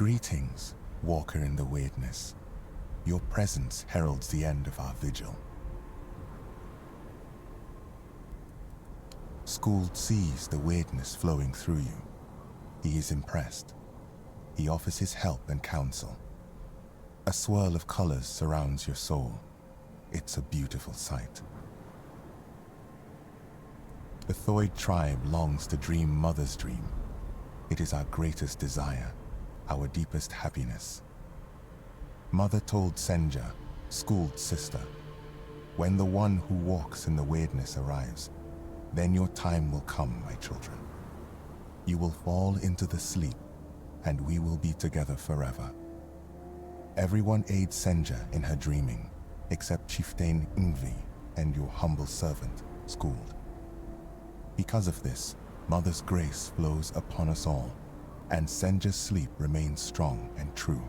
Greetings, walker in the weirdness. Your presence heralds the end of our vigil. Skuld sees the weirdness flowing through you. He is impressed. He offers his help and counsel. A swirl of colors surrounds your soul. It's a beautiful sight. The Thoid tribe longs to dream Mother's dream. It is our greatest desire, our deepest happiness. Mother told Senja, Skuld's sister, when the one who walks in the weirdness arrives, then your time will come, my children. You will fall into the sleep, and we will be together forever. Everyone aids Senja in her dreaming, except Chieftain Ingvi and your humble servant, Skuld. Because of this, Mother's grace flows upon us all, and Senja's sleep remains strong and true.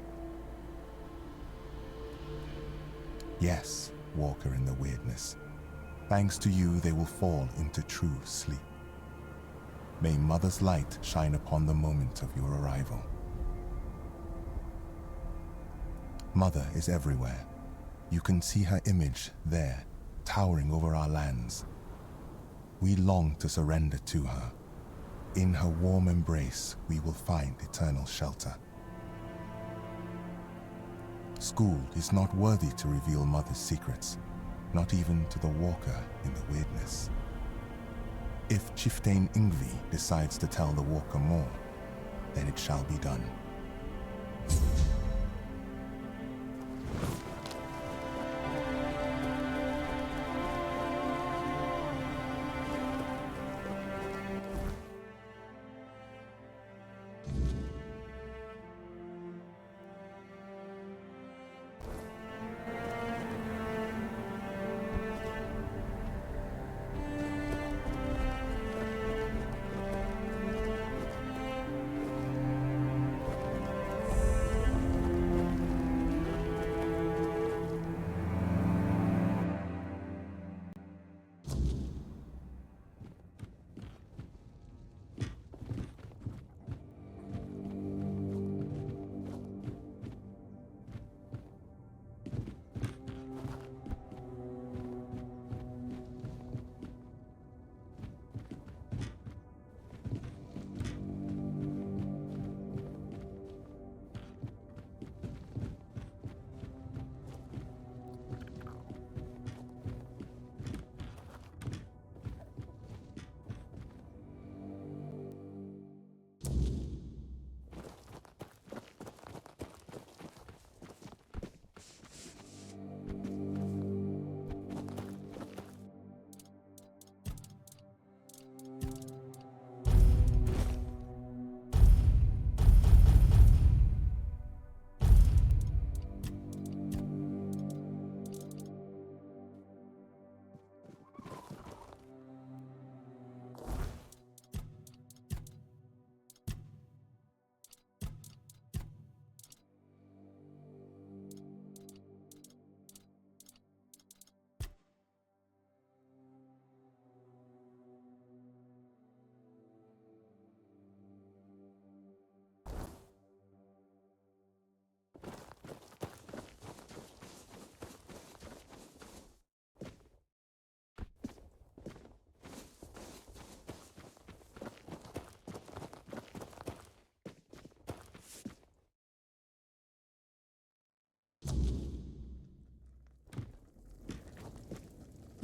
Yes, walker in the weirdness. Thanks to you, they will fall into true sleep. May Mother's light shine upon the moment of your arrival. Mother is everywhere. You can see her image there, towering over our lands. We long to surrender to her. In her warm embrace, we will find eternal shelter. Skuld is not worthy to reveal Mother's secrets, not even to the walker in the weirdness. If Chieftain Ingvi decides to tell the walker more, then it shall be done.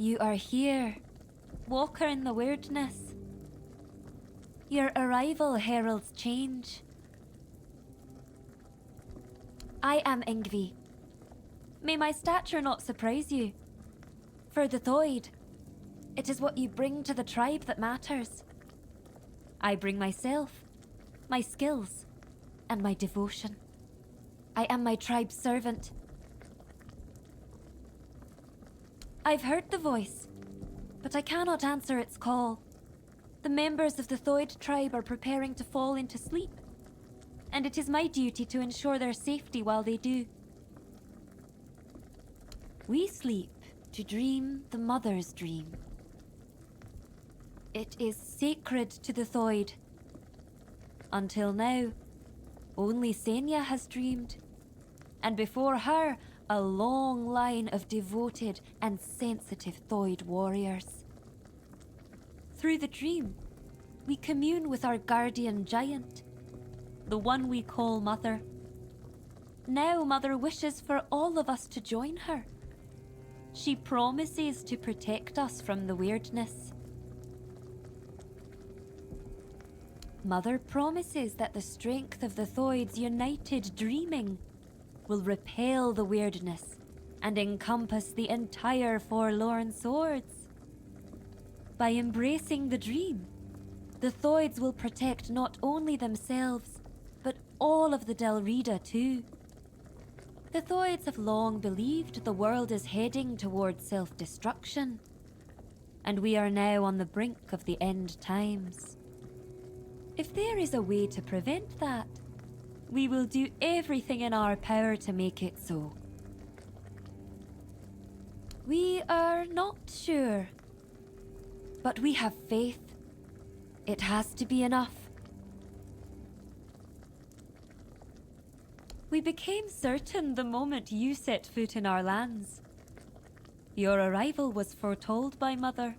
You are here, walker in the weirdness. Your arrival heralds change. I am Ingvi. May my stature not surprise you. For the Thoid, it is what you bring to the tribe that matters. I bring myself, my skills, and my devotion. I am my tribe's servant. I've heard the voice, but I cannot answer its call. The members of the Thoid tribe are preparing to fall into sleep, and it is my duty to ensure their safety while they do. We sleep to dream the mother's dream. It is sacred to the Thoid. Until now, only Senya has dreamed, and before her, a long line of devoted and sensitive Thoid warriors. Through the dream, we commune with our guardian giant, the one we call Mother. Now Mother wishes for all of us to join her. She promises to protect us from the weirdness. Mother promises that the strength of the Thoid's united dreaming will repel the weirdness and encompass the entire Forlorn Swords. By embracing the dream, the Thoids will protect not only themselves, but all of the Delrida too. The Thoids have long believed the world is heading towards self-destruction, and we are now on the brink of the end times. If there is a way to prevent that, we will do everything in our power to make it so. We are not sure, but we have faith. It has to be enough. We became certain the moment you set foot in our lands. Your arrival was foretold by Mother.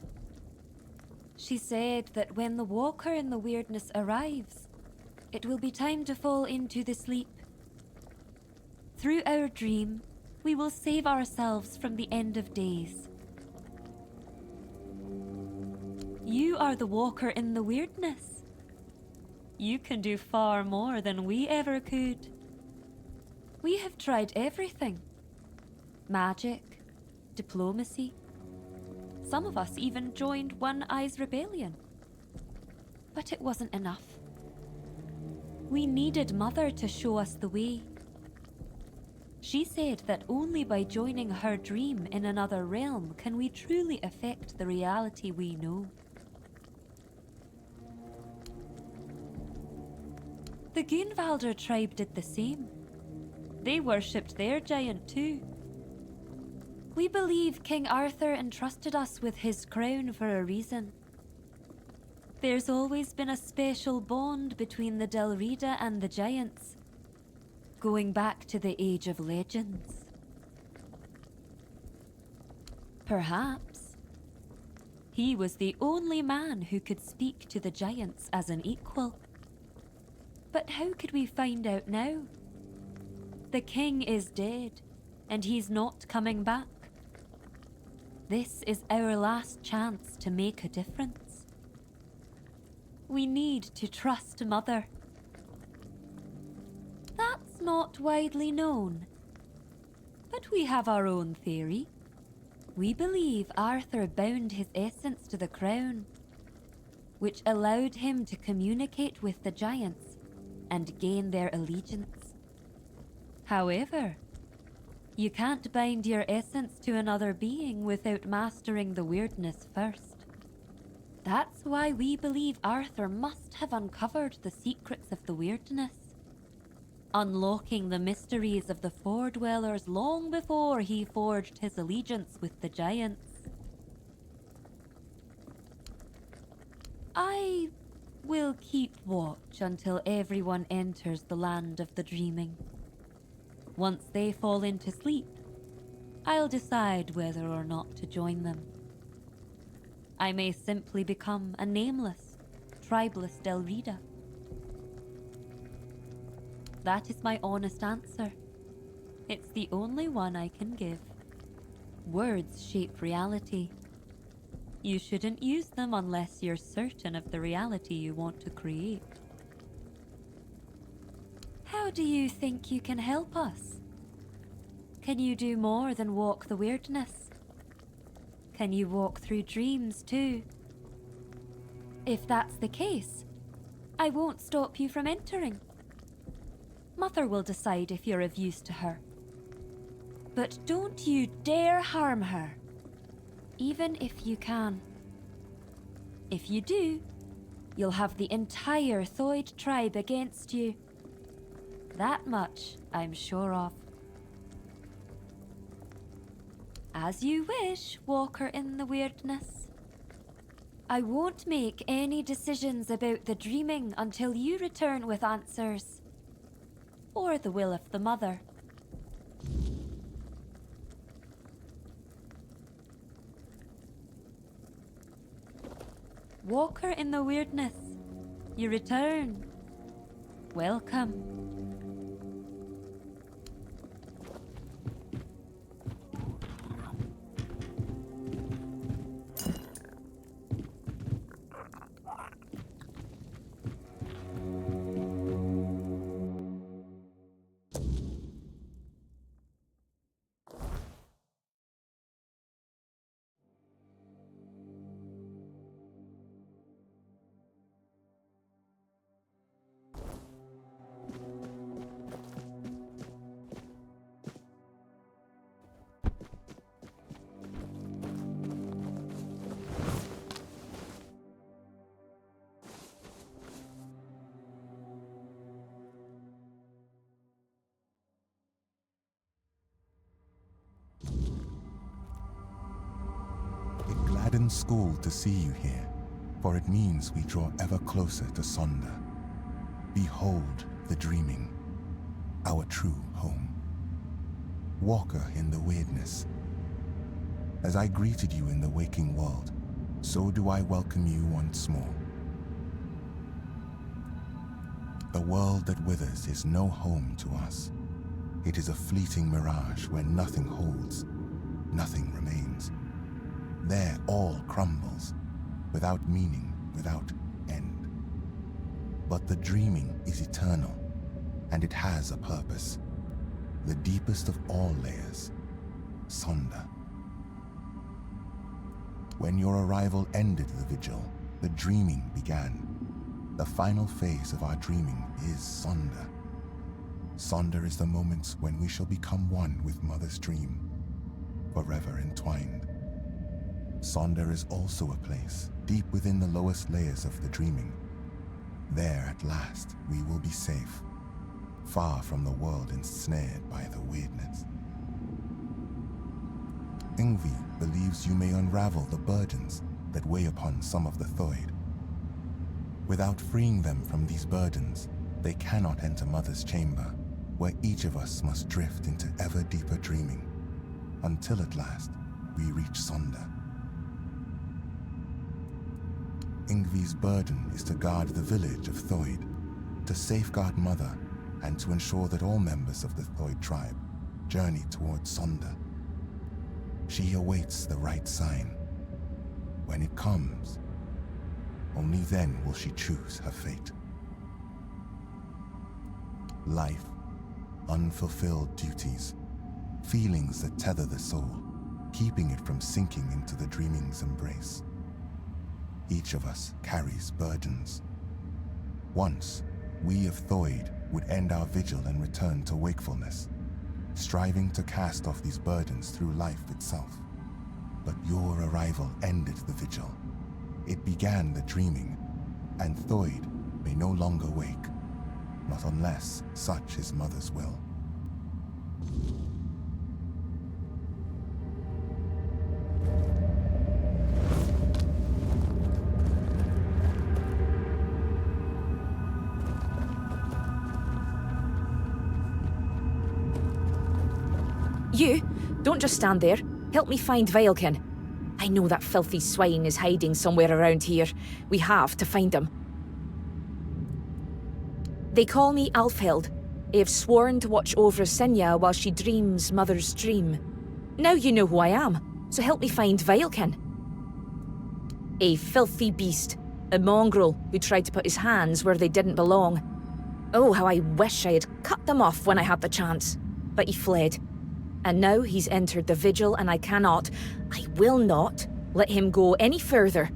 She said that when the walker in the weirdness arrives, it will be time to fall into the sleep. Through our dream, we will save ourselves from the end of days. You are the walker in the weirdness. You can do far more than we ever could. We have tried everything. Magic, diplomacy. Some of us even joined One Eye's rebellion. But it wasn't enough. We needed Mother to show us the way. She said that only by joining her dream in another realm can we truly affect the reality we know. The Gunvalder tribe did the same. They worshipped their giant too. We believe King Arthur entrusted us with his crown for a reason. There's always been a special bond between the Delrida and the giants, going back to the Age of Legends. Perhaps he was the only man who could speak to the giants as an equal. But how could we find out now? The king is dead, and he's not coming back. This is our last chance to make a difference. We need to trust Mother. That's not widely known, but we have our own theory. We believe Arthur bound his essence to the crown, which allowed him to communicate with the giants and gain their allegiance. However, you can't bind your essence to another being without mastering the weirdness first. That's why we believe Arthur must have uncovered the secrets of the weirdness, unlocking the mysteries of the Fordwellers long before he forged his allegiance with the giants. I will keep watch until everyone enters the land of the dreaming. Once they fall into sleep, I'll decide whether or not to join them. I may simply become a nameless, tribeless Delrida. That is my honest answer. It's the only one I can give. Words shape reality, You shouldn't use them unless you're certain of the reality you want to create. How do you think you can help us? Can you do more than walk the weirdness? Can you walk through dreams too? If that's the case, I won't stop you from entering. Mother will decide if you're of use to her. But don't you dare harm her, even if you can. If you do, you'll have the entire Thoid tribe against you. That much I'm sure of. As you wish, Walker in the Weirdness. I won't make any decisions about the dreaming until you return with answers. Or the will of the Mother. Walker in the Weirdness, you return. Welcome. It gladdens school to see you here, for it means we draw ever closer to Sonder. Behold the dreaming, our true home. Walker in the Weirdness. As I greeted you in the waking world, so do I welcome you once more. The world that withers is no home to us. It is a fleeting mirage where nothing holds, nothing remains. There all crumbles, without meaning, without end. But the dreaming is eternal, and it has a purpose. The deepest of all layers, Sonder. When your arrival ended the vigil, the dreaming began. The final phase of our dreaming is Sonder. Sonder is the moment when we shall become one with Mother's dream, forever entwined. Sonder is also a place deep within the lowest layers of the dreaming. There at last we will be safe, far from the world ensnared by the weirdness. Ingvi believes you may unravel the burdens that weigh upon some of the Thoid. Without freeing them from these burdens, they cannot enter Mother's chamber, where each of us must drift into ever deeper dreaming, until at last we reach Sonder. Ingvi's burden is to guard the village of Thoid, to safeguard Mother, and to ensure that all members of the Thoid tribe journey towards Sonder. She awaits the right sign. When it comes, only then will she choose her fate. Life, unfulfilled duties, feelings that tether the soul, keeping it from sinking into the dreaming's embrace. Each of us carries burdens. Once, we of Thoid would end our vigil and return to wakefulness, striving to cast off these burdens through life itself. But your arrival ended the vigil. It began the dreaming, and Thoid may no longer wake, not unless such is Mother's will. You, don't just stand there. Help me find Vilekin. I know that filthy swine is hiding somewhere around here. We have to find him. They call me Alfhild. I have sworn to watch over Sinja while she dreams Mother's dream. Now you know who I am, so help me find Vilekin. A filthy beast. A mongrel who tried to put his hands where they didn't belong. Oh, how I wish I had cut them off when I had the chance. But he fled. And now he's entered the vigil and I will not, let him go any further.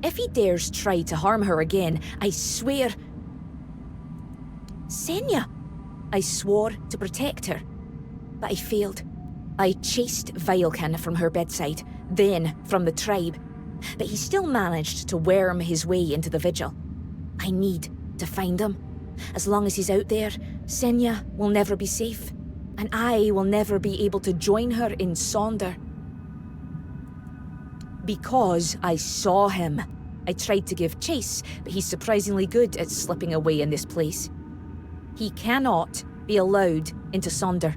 If he dares try to harm her again, I swear... Senya! I swore to protect her. But I failed. I chased Vilekin from her bedside, then from the tribe. But he still managed to worm his way into the vigil. I need to find him. As long as he's out there, Senya will never be safe. And I will never be able to join her in Sonder. Because I saw him. I tried to give chase, but he's surprisingly good at slipping away in this place. He cannot be allowed into Sonder.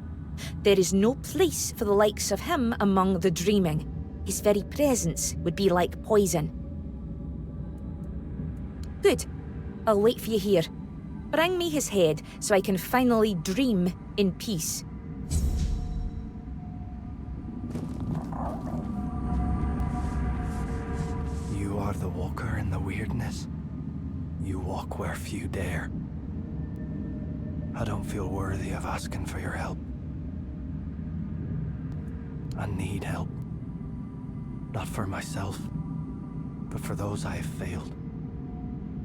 There is no place for the likes of him among the dreaming. His very presence would be like poison. Good. I'll wait for you here. Bring me his head so I can finally dream in peace. You are the walker in the weirdness. You walk where few dare. I don't feel worthy of asking for your help. I need help. Not for myself, but for those I have failed.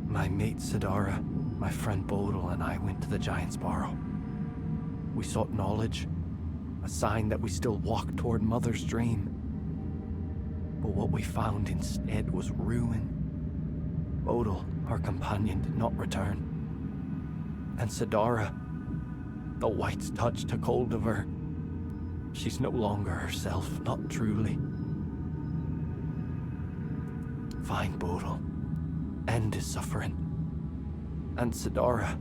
My mate Sidara, my friend Bodil, and I went to the Giant's Barrow. We sought knowledge, a sign that we still walked toward Mother's dream. But what we found instead was ruin. Bodil, our companion, did not return. And Sidara, the White's touch took hold of her. She's no longer herself, not truly. Find Bodil. End his suffering. And Sidara.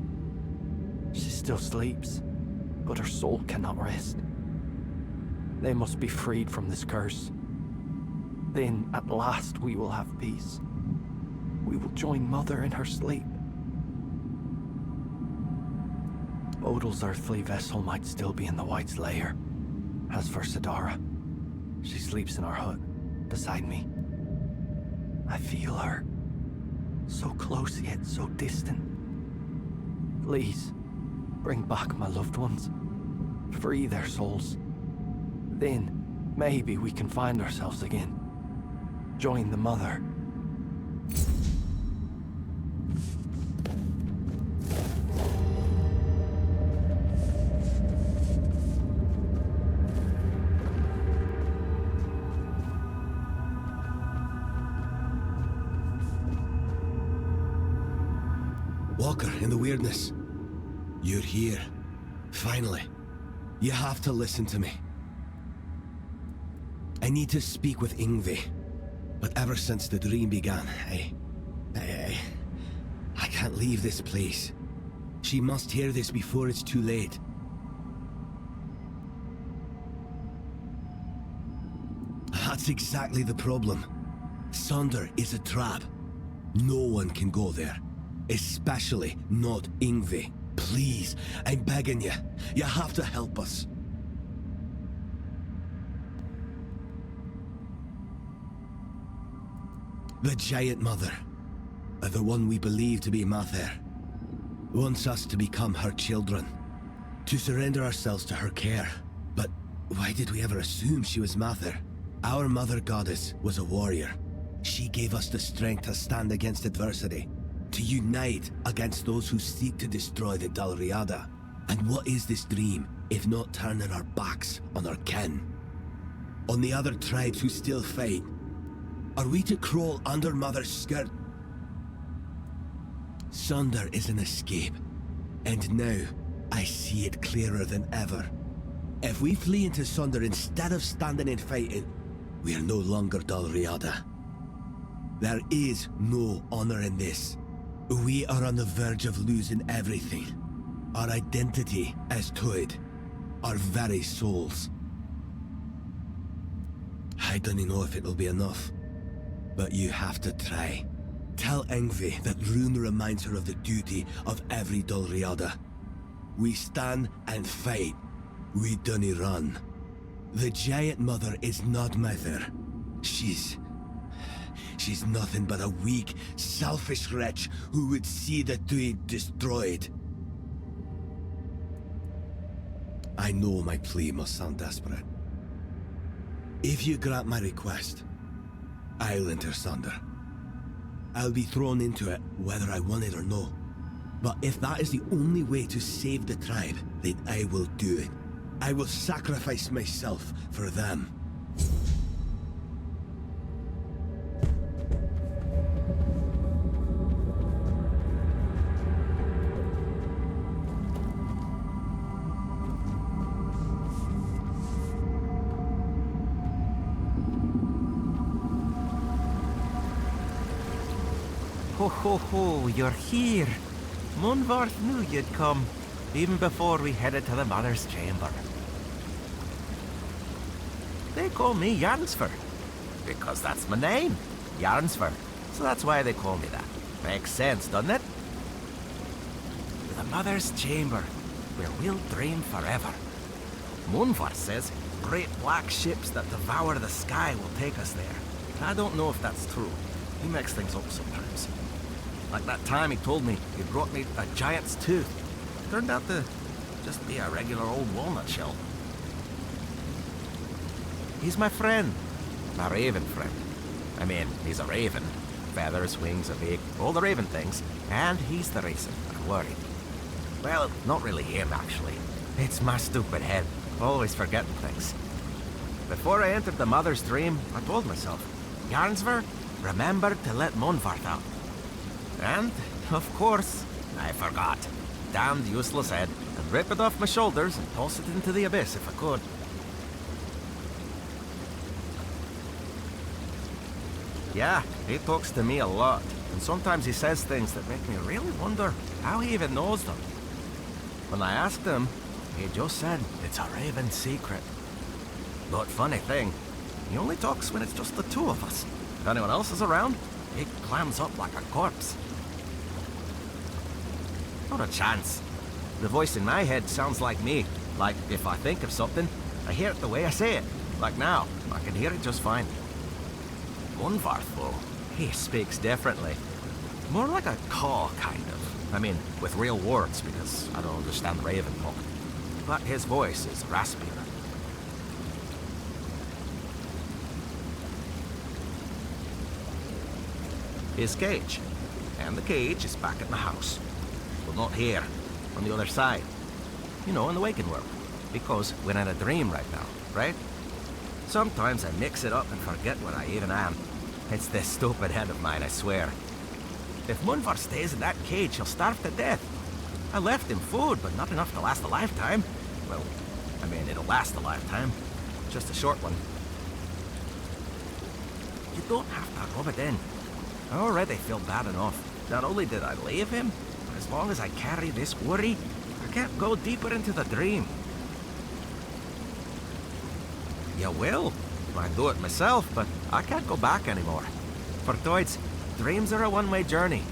She still sleeps, but her soul cannot rest. They must be freed from this curse. Then, at last, we will have peace. We will join Mother in her sleep. Bodil's earthly vessel might still be in the White's lair. As for Sidara, she sleeps in our hut, beside me. I feel her. So close yet so distant. Please, bring back my loved ones. Free their souls. Then, maybe we can find ourselves again. Join the Mother. Walker in the weirdness. You're here. Finally. You have to listen to me. I need to speak with Yngvi. But ever since the dream began, I can't leave this place. She must hear this before it's too late. That's exactly the problem. Sonder is a trap. No one can go there. Especially not Yngvi. Please, I'm begging you. You have to help us. The Giant Mother, the one we believe to be Mather, wants us to become her children, to surrender ourselves to her care. But why did we ever assume she was Mather? Our Mother Goddess was a warrior. She gave us the strength to stand against adversity, to unite against those who seek to destroy the Dalriada. And what is this dream, if not turning our backs on our kin? On the other tribes who still fight? Are we to crawl under Mother's skirt? Sonder is an escape, and now I see it clearer than ever. If we flee into Sonder instead of standing and fighting, we are no longer Dalriada. There is no honor in this. We are on the verge of losing everything. Our identity as Toad. Our very souls. I don't know if it'll be enough, but you have to try. Tell Yngvi that Rune reminds her of the duty of every Dalriada. We stand and fight. We dunny run. The Giant Mother is not Mather. She's she's nothing but a weak, selfish wretch who would see the Druid destroyed. I know my plea must sound desperate. If you grant my request, I'll enter Sunder. I'll be thrown into it whether I want it or no. But if that is the only way to save the tribe, then I will do it. I will sacrifice myself for them. Ho ho ho, you're here. Munvarth knew you'd come, even before we headed to the Mother's Chamber. They call me Jansfer, because that's my name, Jansfer. So that's why they call me that. Makes sense, doesn't it? The Mother's Chamber, where we'll dream forever. Munvarth says great black ships that devour the sky will take us there. I don't know if that's true. He makes things up sometimes. Like that time he told me he brought me a giant's tooth. Turned out to just be a regular old walnut shell. He's my friend. My raven friend. I mean, he's a raven. Feathers, wings, a beak, all the raven things. And he's the reason I'm worried. Well, not really him, actually. It's my stupid head. Always forgetting things. Before I entered the Mother's Dream, I told myself, Jarnsver, remember to let Munvarth out. And, of course, I forgot. Damned useless head, and rip it off my shoulders and toss it into the abyss if I could. Yeah, he talks to me a lot, and sometimes he says things that make me really wonder how he even knows them. When I asked him, he just said it's a raven secret. But funny thing, he only talks when it's just the two of us. If anyone else is around, he clams up like a corpse. Not a chance. The voice in my head sounds like me. Like, if I think of something, I hear it the way I say it. Like now, I can hear it just fine. Munvarth, though, he speaks differently. More like a caw, kind of. I mean, with real words, because I don't understand Raven talk. But his voice is raspier. His cage. And the cage is back at my house. But not here. On the other side. You know, in the waking world. Because we're in a dream right now, right? Sometimes I mix it up and forget what I even am. It's this stupid head of mine, I swear. If Munvar stays in that cage, he'll starve to death. I left him food, but not enough to last a lifetime. Well, I mean, it'll last a lifetime. Just a short one. You don't have to rub it in. I already feel bad enough. Not only did I leave him, but as long as I carry this worry, I can't go deeper into the dream. You will. I do it myself, but I can't go back anymore. For Doids, dreams are a one-way journey.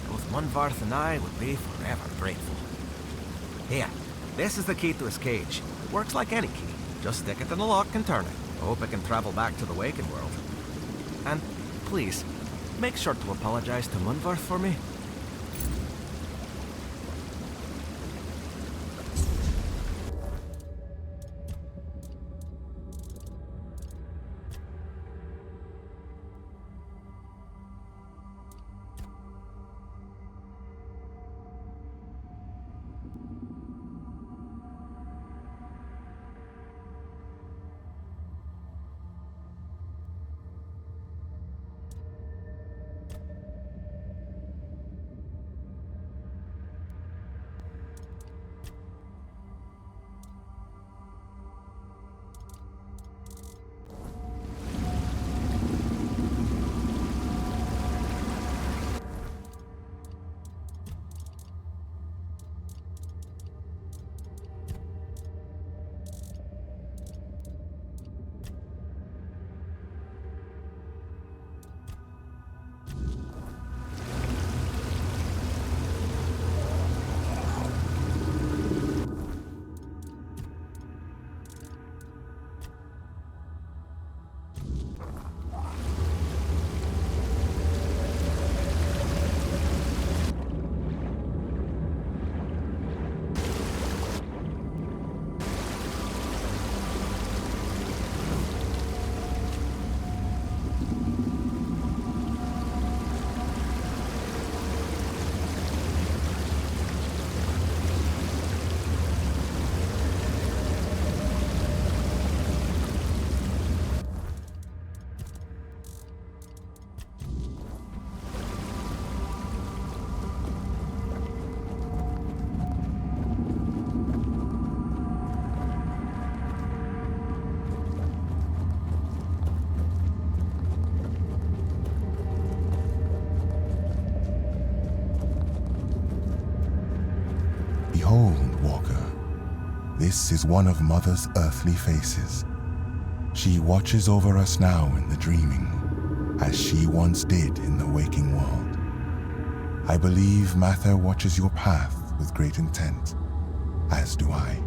Both Munvarth and I would be forever grateful. Here, this is the key to his cage. It works like any key. Just stick it in the lock and turn it. I hope it can travel back to the waking world. And please, make sure to apologize to Munvarth for me. Behold, Walker, this is one of Mother's earthly faces. She watches over us now in the dreaming, as she once did in the waking world. I believe Mather watches your path with great intent, as do I.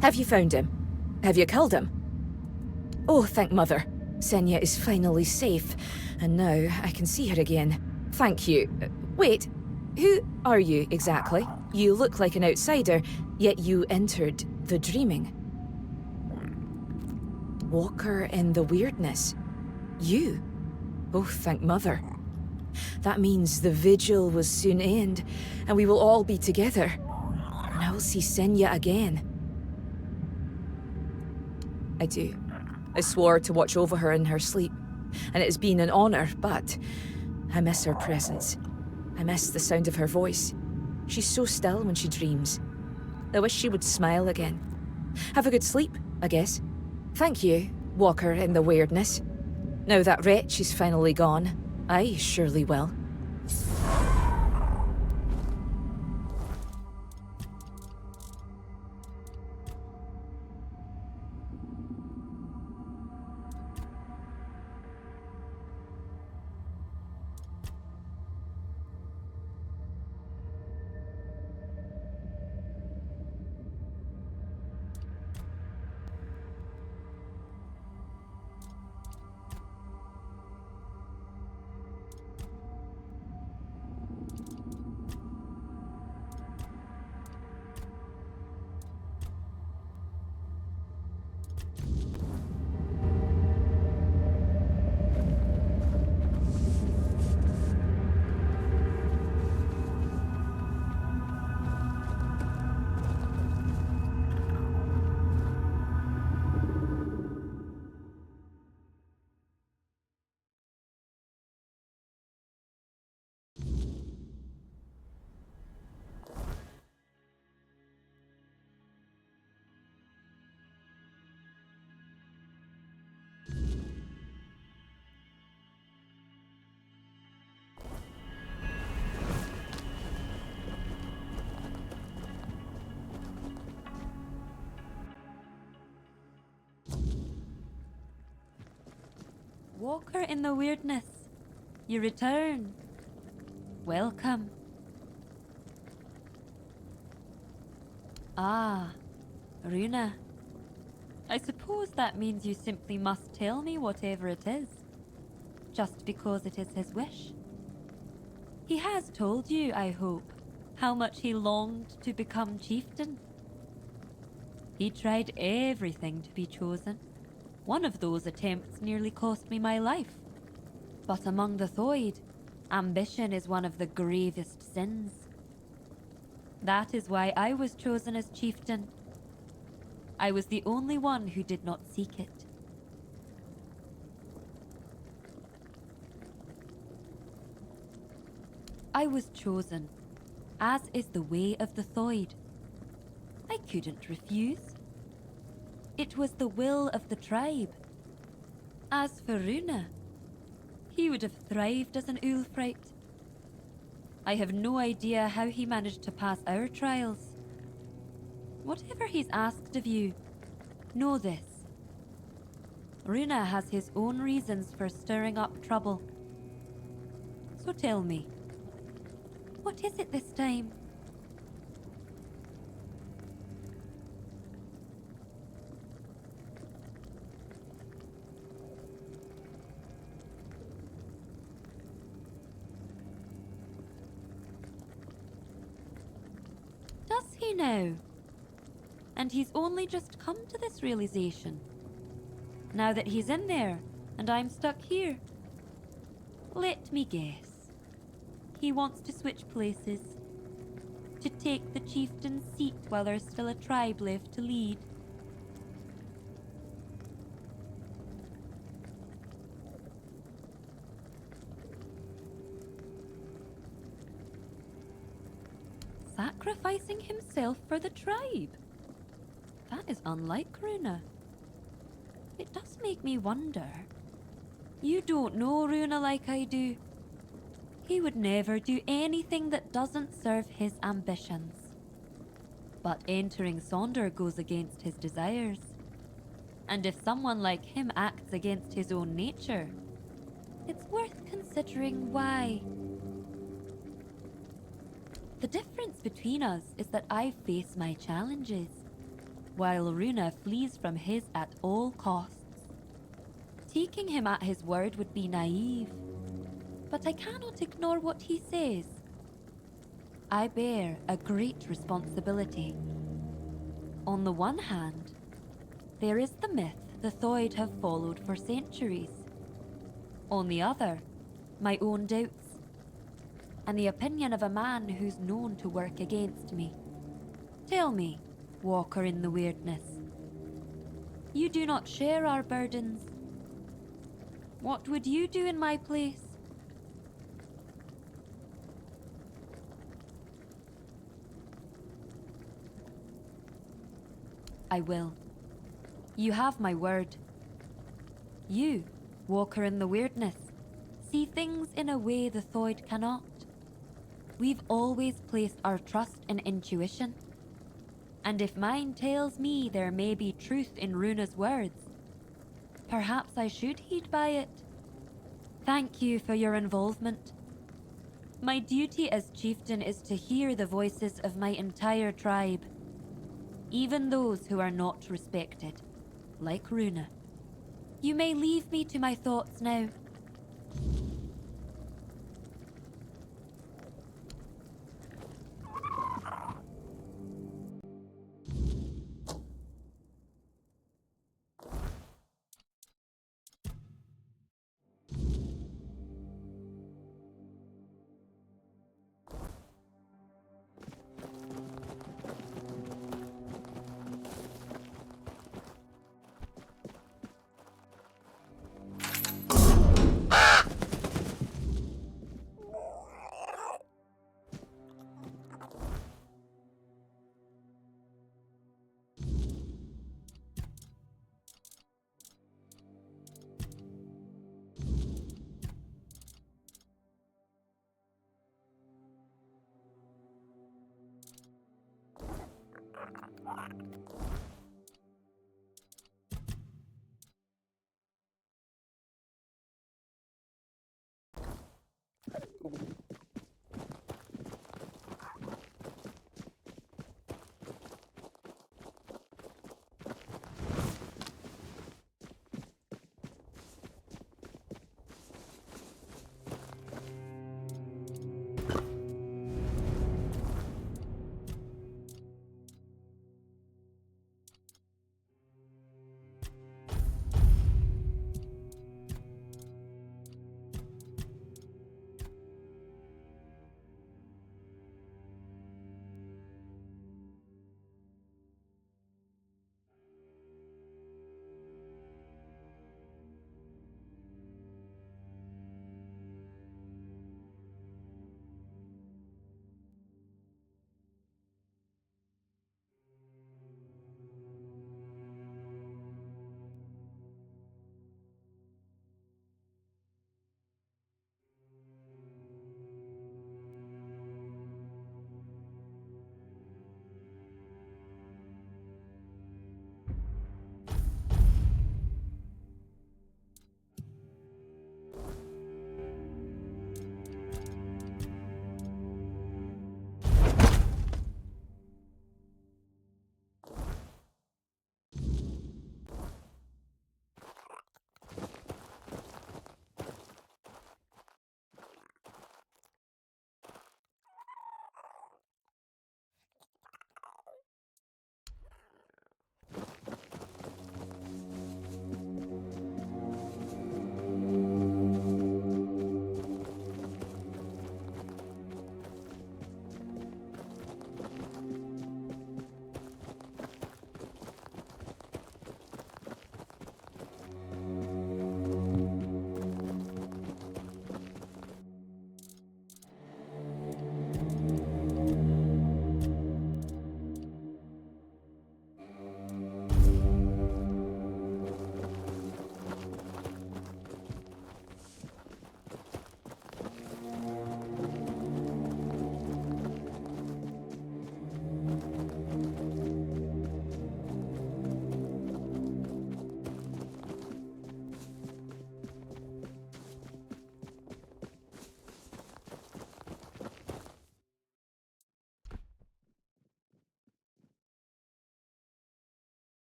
Have you found him? Have you killed him? Oh, thank Mother. Senya is finally safe, and now I can see her again. Thank you. Wait, who are you exactly? You look like an outsider, yet you entered the dreaming. Walker in the weirdness. You? Oh, thank Mother. That means the vigil will soon end, and we will all be together. And I will see Senya again. I do. I swore to watch over her in her sleep, and it has been an honor, but I miss her presence. I miss the sound of her voice. She's so still when she dreams. I wish she would smile again. Have a good sleep, I guess. Thank you, Walker in the weirdness. Now that wretch is finally gone, I surely will. Walker in the weirdness. You return. Welcome. Ah, Runa. I suppose that means you simply must tell me whatever it is, just because it is his wish. He has told you, I hope, how much he longed to become chieftain. He tried everything to be chosen. One of those attempts nearly cost me my life. But among the Thoid, ambition is one of the gravest sins. That is why I was chosen as chieftain. I was the only one who did not seek it. I was chosen, as is the way of the Thoid. I couldn't refuse. It was the will of the tribe. As for Runa, he would have thrived as an Ulfrite. I have no idea how he managed to pass our trials. Whatever he's asked of you, know this. Runa has his own reasons for stirring up trouble. So tell me, what is it this time? Does he now? And he's only just come to this realization. Now that he's in there, and I'm stuck here. Let me guess. He wants to switch places. To take the chieftain's seat while there's still a tribe left to lead. Sacrificing himself for the tribe? That is unlike Runa. It does make me wonder. You don't know Runa like I do. He would never do anything that doesn't serve his ambitions. But entering Sonder goes against his desires. And if someone like him acts against his own nature, it's worth considering why. The difference between us is that I face my challenges, while Runa flees from his at all costs. Taking him at his word would be naive, but I cannot ignore what he says. I bear a great responsibility. On the one hand, there is the myth the Thoid have followed for centuries. On the other, my own doubts, and the opinion of a man who's known to work against me. Tell me, Walker in the Weirdness, you do not share our burdens. What would you do in my place? I will. You have my word. You, Walker in the Weirdness, see things in a way the Thoid cannot. We've always placed our trust in intuition. And if mine tells me there may be truth in Runa's words, perhaps I should heed by it. Thank you for your involvement. My duty as chieftain is to hear the voices of my entire tribe, even those who are not respected, like Runa. You may leave me to my thoughts now.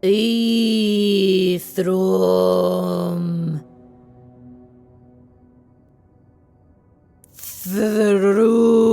Thrum. Thrum.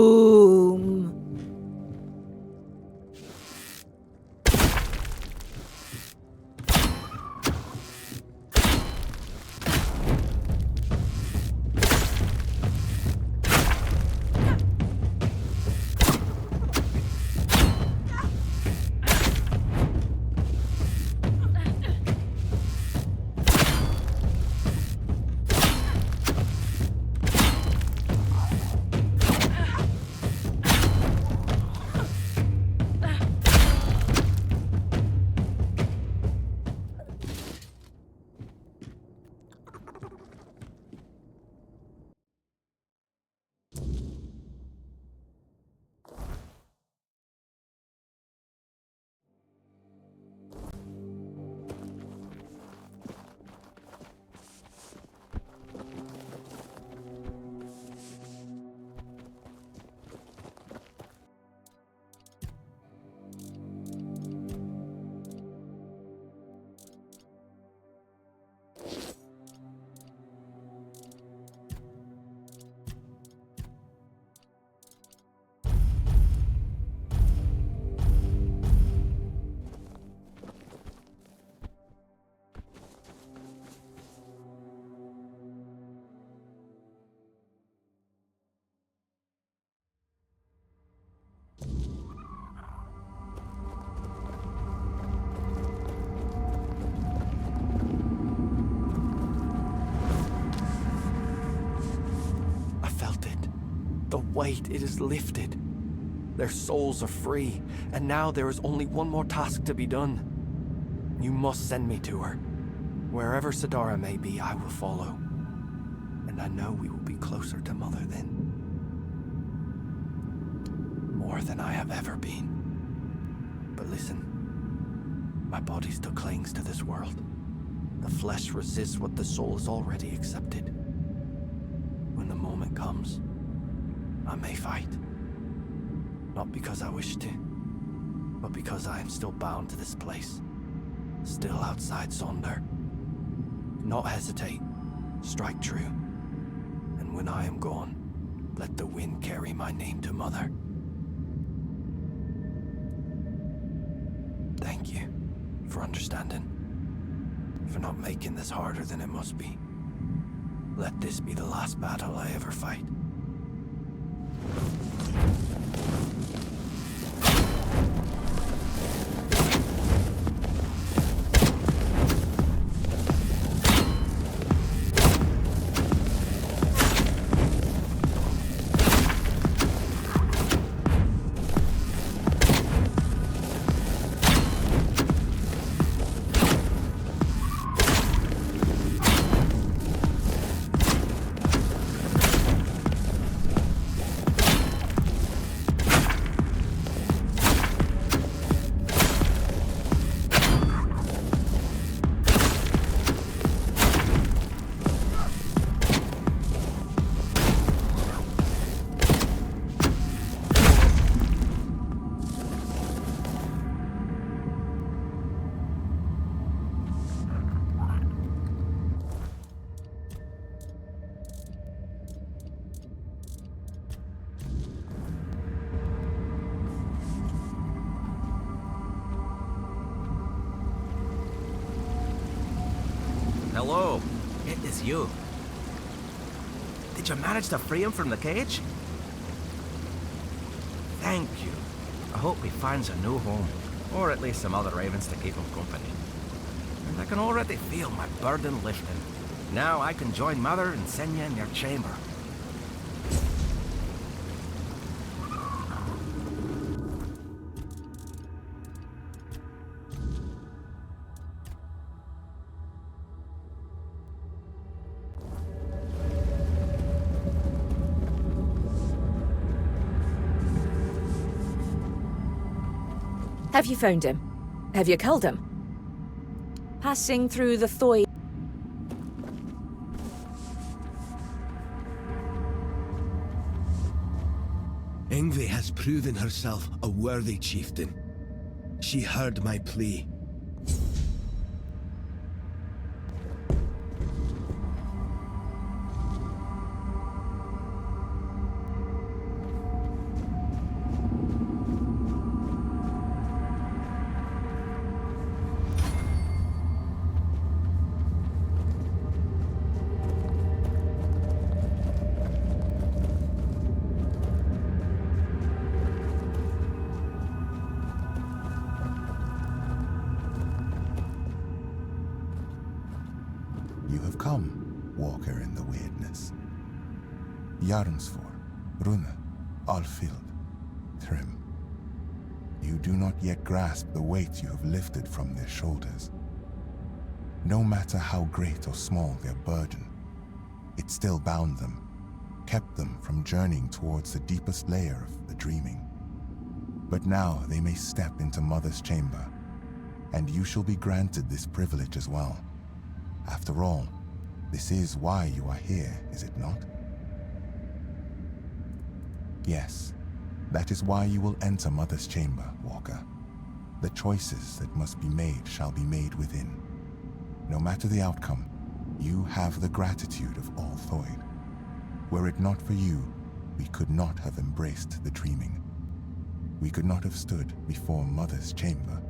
The weight, it is lifted. Their souls are free, and now there is only one more task to be done. You must send me to her. Wherever Sidara may be, I will follow. And I know we will be closer to Mother then. More than I have ever been. But listen, my body still clings to this world. The flesh resists what the soul has already accepted. When the moment comes, I may fight. Not because I wish to, but because I am still bound to this place. Still outside Sonder. Not hesitate. Strike true. And when I am gone, let the wind carry my name to Mother. Thank you for understanding. For not making this harder than it must be. Let this be the last battle I ever fight. Hello, it is you. Did you manage to free him from the cage? Thank you. I hope he finds a new home, or at least some other ravens to keep him company. And I can already feel my burden lifting. Now I can join Mother and send you in your chamber. Have you found him? Have you killed him? Passing through the Thoy. Ingve has proven herself a worthy chieftain. She heard my plea. You have come, walker in the weirdness. Jarnsfor, Rune, Alfild, Thrym. You do not yet grasp the weight you have lifted from their shoulders. No matter how great or small their burden, it still bound them, kept them from journeying towards the deepest layer of the dreaming. But now they may step into Mother's chamber, and you shall be granted this privilege as well. After all, this is why you are here, is it not? Yes, that is why you will enter Mother's chamber, Walker. The choices that must be made shall be made within. No matter the outcome, you have the gratitude of all Thoid. Were it not for you, we could not have embraced the dreaming. We could not have stood before Mother's chamber.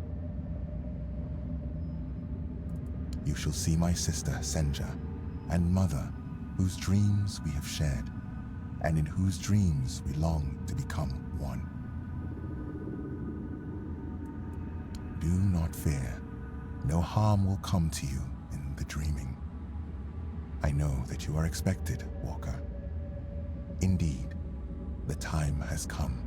You shall see my sister, Senja, and Mother, whose dreams we have shared, and in whose dreams we long to become one. Do not fear. No harm will come to you in the dreaming. I know that you are expected, Walker. Indeed, the time has come.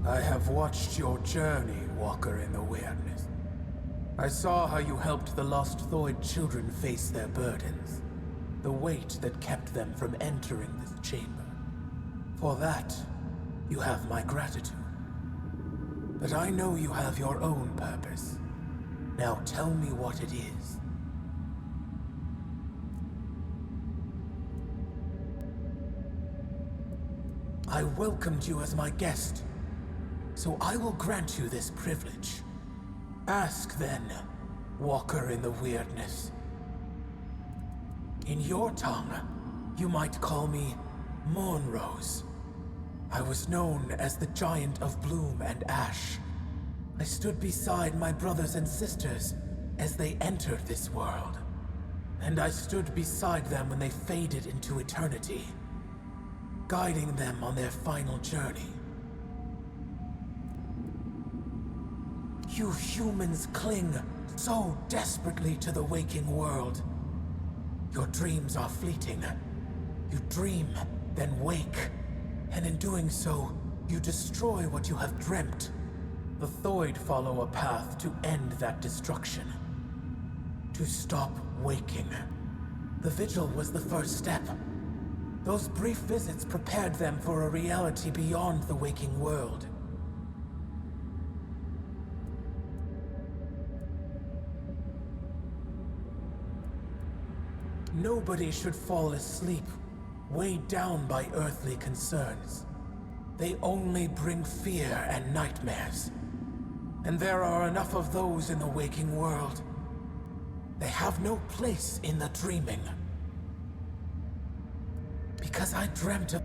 I have watched your journey, Walker in the Weirdness. I saw how you helped the lost Thoid children face their burdens, the weight that kept them from entering this chamber. For that, you have my gratitude. But I know you have your own purpose. Now tell me what it is. I welcomed you as my guest, so I will grant you this privilege. Ask then, Walker in the Weirdness. In your tongue, you might call me Moonrose. I was known as the Giant of Bloom and Ash. I stood beside my brothers and sisters as they entered this world. And I stood beside them when they faded into eternity, guiding them on their final journey. You humans cling so desperately to the waking world. Your dreams are fleeting. You dream, then wake. And in doing so, you destroy what you have dreamt. The Thoid follow a path to end that destruction. To stop waking. The vigil was the first step. Those brief visits prepared them for a reality beyond the waking world. Nobody should fall asleep, weighed down by earthly concerns. They only bring fear and nightmares. And there are enough of those in the waking world. They have no place in the dreaming. Because I dreamt of...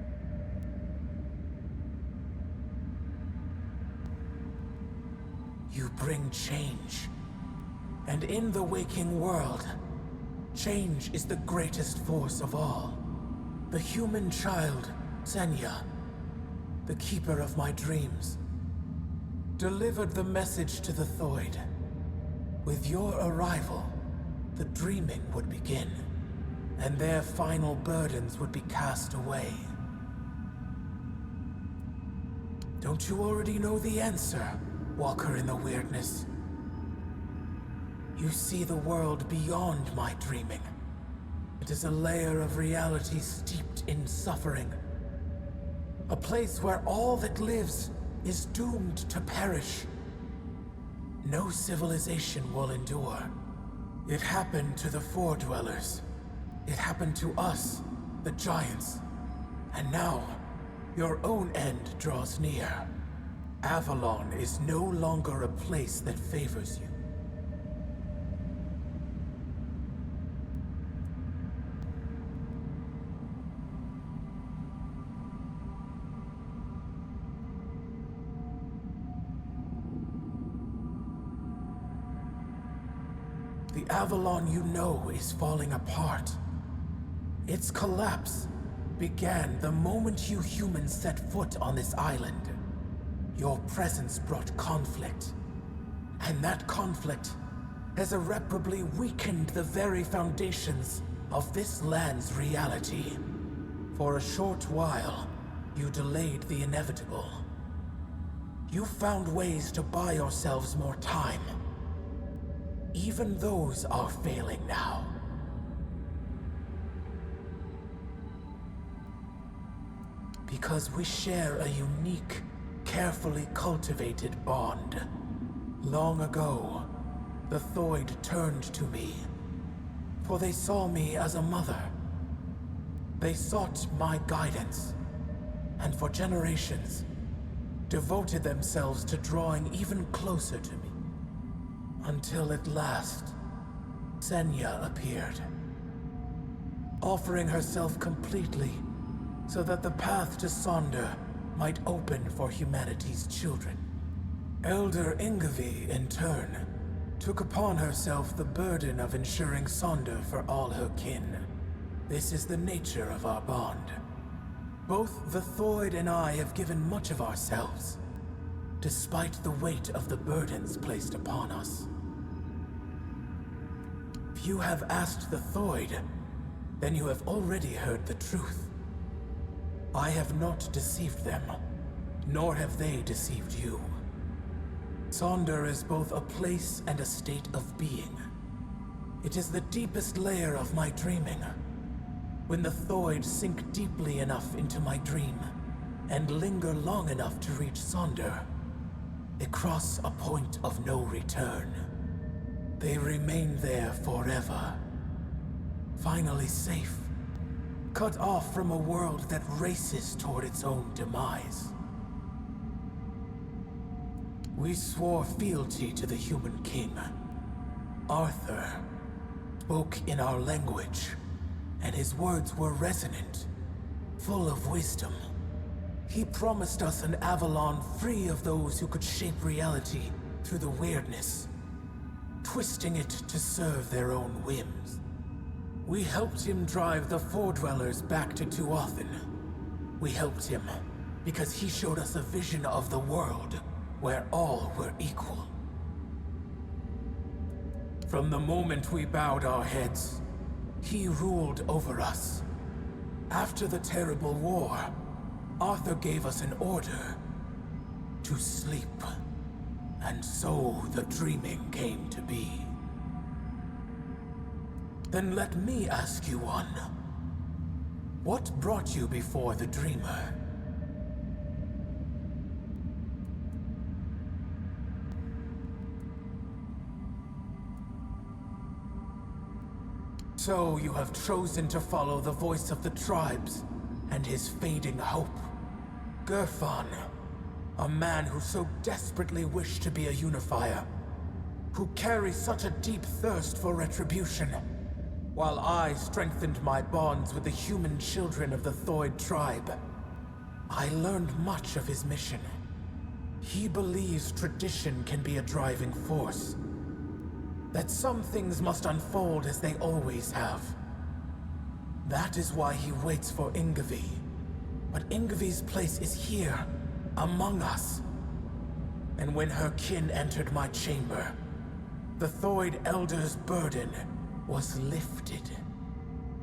You bring change. And in the waking world, change is the greatest force of all. The human child, Senya, the keeper of my dreams, delivered the message to the Thoid. With your arrival, the dreaming would begin, and their final burdens would be cast away. Don't you already know the answer, Walker in the Weirdness? You see the world beyond my dreaming. It is a layer of reality steeped in suffering. A place where all that lives is doomed to perish. No civilization will endure. It happened to the Four-Dwellers. It happened to us, the Giants. And now, your own end draws near. Avalon is no longer a place that favors you. The Avalon you know is falling apart. Its collapse began the moment you humans set foot on this island. Your presence brought conflict, and that conflict has irreparably weakened the very foundations of this land's reality. For a short while, you delayed the inevitable. You found ways to buy yourselves more time. Even those are failing now. Because we share a unique, carefully cultivated bond. Long ago, the Thoid turned to me, for they saw me as a mother. They sought my guidance, and for generations, devoted themselves to drawing even closer to me. Until at last, Senya appeared, offering herself completely so that the path to Sonder might open for humanity's children. Elder Ingavi, in turn, took upon herself the burden of ensuring Sonder for all her kin. This is the nature of our bond. Both the Thoid and I have given much of ourselves, despite the weight of the burdens placed upon us. If you have asked the Thoid, then you have already heard the truth. I have not deceived them, nor have they deceived you. Sonder is both a place and a state of being. It is the deepest layer of my dreaming. When the Thoid sink deeply enough into my dream, and linger long enough to reach Sonder, they cross a point of no return. They remain there forever. Finally safe, cut off from a world that races toward its own demise. We swore fealty to the human king. Arthur spoke in our language, and his words were resonant, full of wisdom. He promised us an Avalon free of those who could shape reality through the weirdness, twisting it to serve their own whims. We helped him drive the Foredwellers back to Tuathan. We helped him because he showed us a vision of the world where all were equal. From the moment we bowed our heads, he ruled over us. After the terrible war, Arthur gave us an order to sleep, and so the dreaming came to be. Then let me ask you one. What brought you before the dreamer? So you have chosen to follow the voice of the tribes and his fading hope. Gerfan, a man who so desperately wished to be a unifier, who carries such a deep thirst for retribution, while I strengthened my bonds with the human children of the Thoid tribe. I learned much of his mission. He believes tradition can be a driving force, that some things must unfold as they always have. That is why he waits for Ingavi. But Ingavi's place is here, among us. And when her kin entered my chamber, the Thoid Elder's burden was lifted.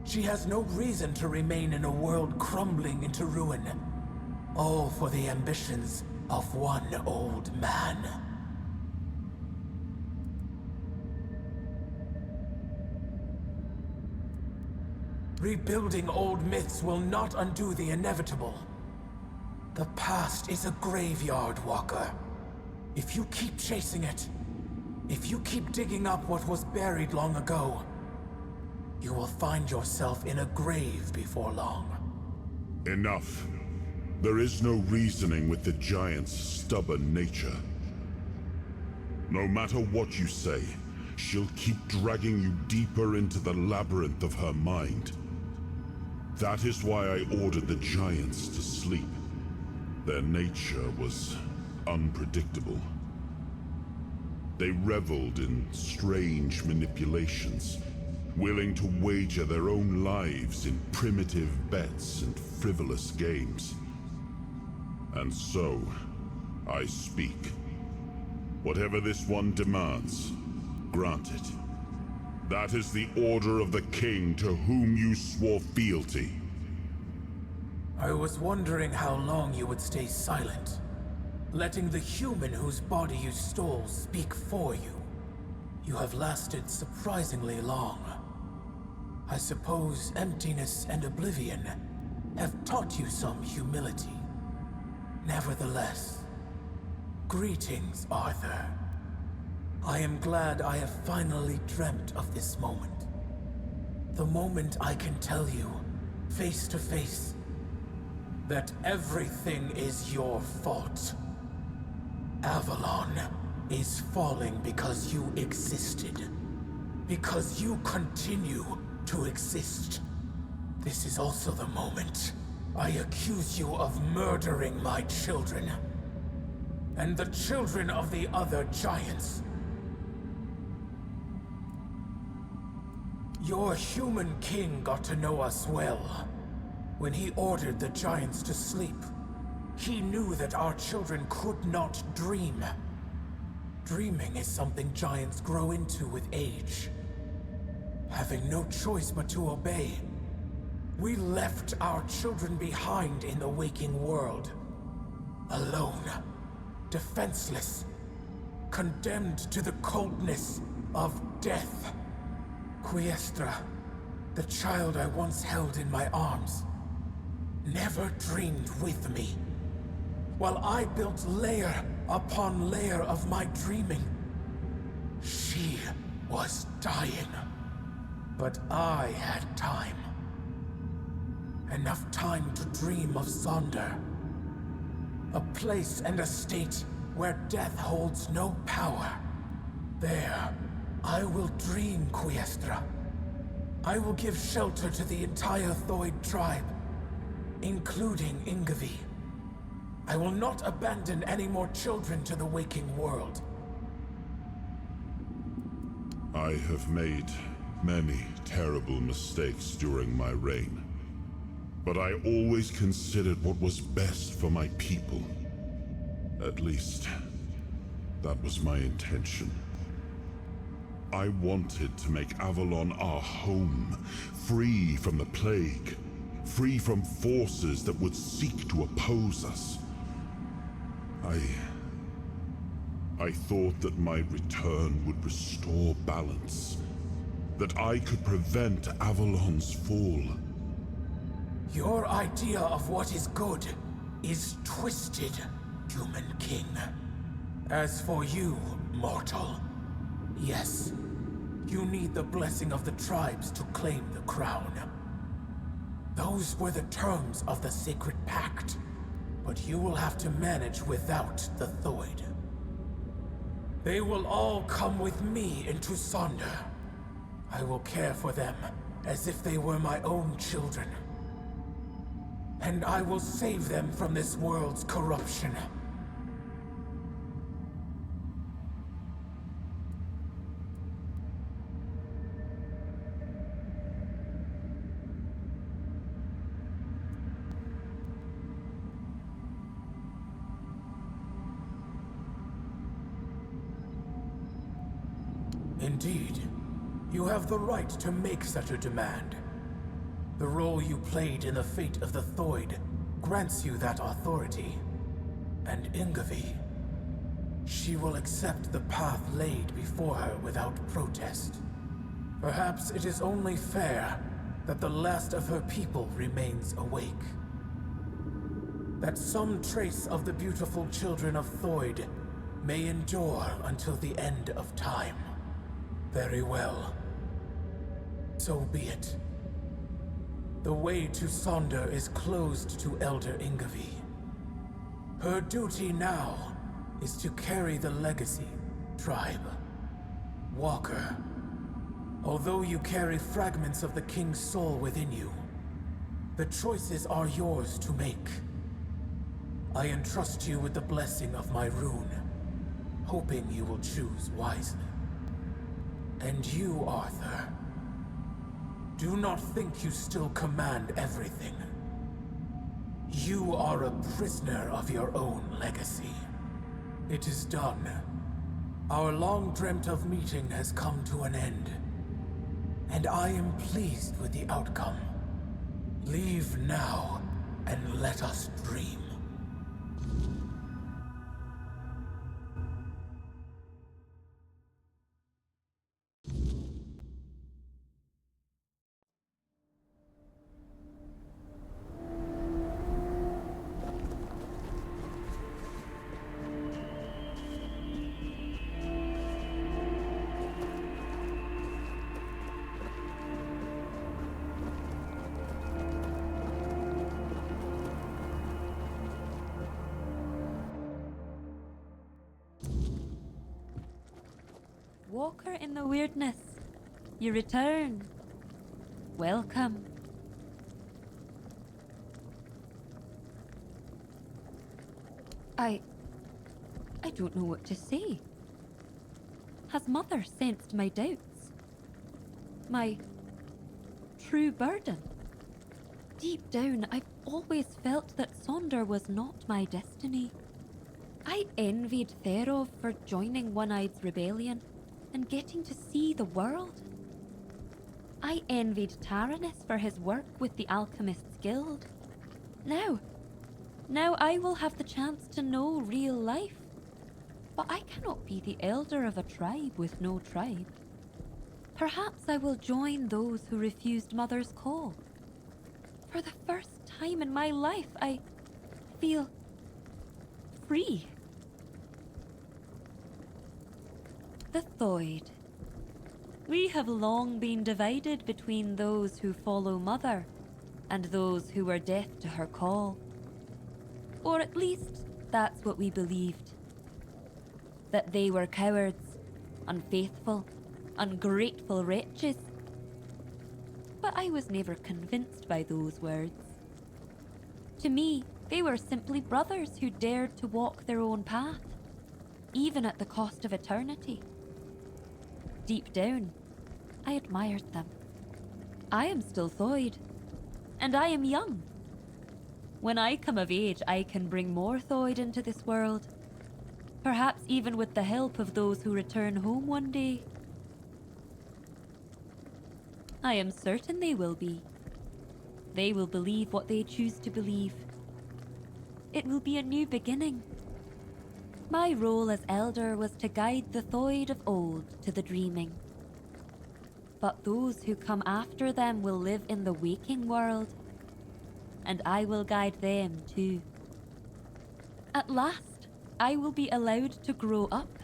She has no reason to remain in a world crumbling into ruin, all for the ambitions of one old man. Rebuilding old myths will not undo the inevitable. The past is a graveyard, Walker. If you keep chasing it, if you keep digging up what was buried long ago, you will find yourself in a grave before long. Enough. There is no reasoning with the giant's stubborn nature. No matter what you say, she'll keep dragging you deeper into the labyrinth of her mind. That is why I ordered the giants to sleep. Their nature was unpredictable. They reveled in strange manipulations, willing to wager their own lives in primitive bets and frivolous games. And so, I speak. Whatever this one demands, grant it. That is the order of the king to whom you swore fealty. I was wondering how long you would stay silent, letting the human whose body you stole speak for you. You have lasted surprisingly long. I suppose emptiness and oblivion have taught you some humility. Nevertheless, greetings, Arthur. I am glad I have finally dreamt of this moment. The moment I can tell you, face to face, that everything is your fault. Avalon is falling because you existed. Because you continue to exist. This is also the moment I accuse you of murdering my children. And the children of the other giants. Your human king got to know us well. When he ordered the giants to sleep, he knew that our children could not dream. Dreaming is something giants grow into with age. Having no choice but to obey, we left our children behind in the waking world. Alone, defenseless, condemned to the coldness of death. Quiestra, the child I once held in my arms, never dreamed with me. While I built layer upon layer of my dreaming, she was dying. But I had time. Enough time to dream of Sonder. A place and a state where death holds no power. There, I will dream, Quiestra. I will give shelter to the entire Thoid tribe, including Ingavi. I will not abandon any more children to the waking world. I have made many terrible mistakes during my reign, but I always considered what was best for my people. At least, that was my intention. I wanted to make Avalon our home, free from the plague, free from forces that would seek to oppose us. I thought that my return would restore balance, that I could prevent Avalon's fall. Your idea of what is good is twisted, human king. As for you, mortal, yes, you need the blessing of the tribes to claim the crown. Those were the terms of the sacred pact, but you will have to manage without the Thoid. They will all come with me into Sonder. I will care for them as if they were my own children. And I will save them from this world's corruption. Indeed, you have the right to make such a demand. The role you played in the fate of the Thoid grants you that authority. And Ingavi, she will accept the path laid before her without protest. Perhaps it is only fair that the last of her people remains awake. That some trace of the beautiful children of Thoid may endure until the end of time. Very well. So be it. The way to Sonder is closed to Elder Ingavi. Her duty now is to carry the legacy, tribe. Walker, although you carry fragments of the King's soul within you, the choices are yours to make. I entrust you with the blessing of my rune. hoping you will choose wisely. And you, Arthur, do not think you still command everything. You are a prisoner of your own legacy. It is done. Our long-dreamt-of meeting has come to an end, and I am pleased with the outcome. Leave now, and let us dream. Walker in the weirdness, you return. Welcome. I don't know what to say. Has Mother sensed my doubts? My true burden? Deep down, I've always felt that Sonder was not my destiny. I envied Therov for joining One-Eye's rebellion and getting to see the world. I envied Taranis for his work with the Alchemists Guild. Now I will have the chance to know real life. But I cannot be the elder of a tribe with no tribe. Perhaps I will join those who refused Mother's call. For the first time in my life, I feel free. The Thoid. We have long been divided between those who follow Mother and those who were deaf to her call. Or at least, that's what we believed. That they were cowards, unfaithful, ungrateful wretches. But I was never convinced by those words. To me, they were simply brothers who dared to walk their own path, even at the cost of eternity. Deep down, I admired them. I am still Thoid, and I am young. When I come of age, I can bring more Thoid into this world, perhaps even with the help of those who return home one day. I am certain they will be. They will believe what they choose to believe. It will be a new beginning. My role as elder was to guide the Thoid of old to the dreaming. But those who come after them will live in the waking world, and I will guide them too. At last, I will be allowed to grow up.